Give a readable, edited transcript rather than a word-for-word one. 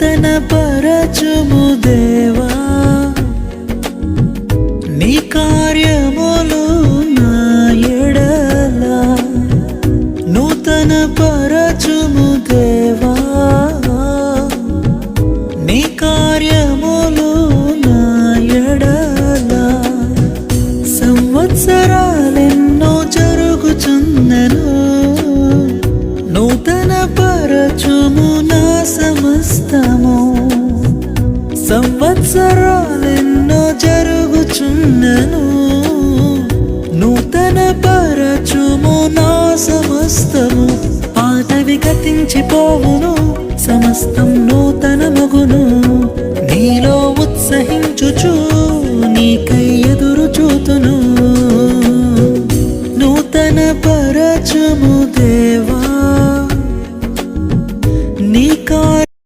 నూతన పరచుము దేవా నీ కార్యములు నా ఎడల నూతన పరచుము దేవా నీ కార్యములు నా ఎడల సంవత్సరాలెన్నో జరుగుచున్నను నూతన పరచుము నా సమస్తము సంవత్సరాలెన్నో జరుగుచున్నను నూతన పరచుము నా సమస్తము పాతవి గతించిపోవును సమస్తం నూతన మగును నీలో ఉత్సహించుచు నీకై ఎదురు చూతును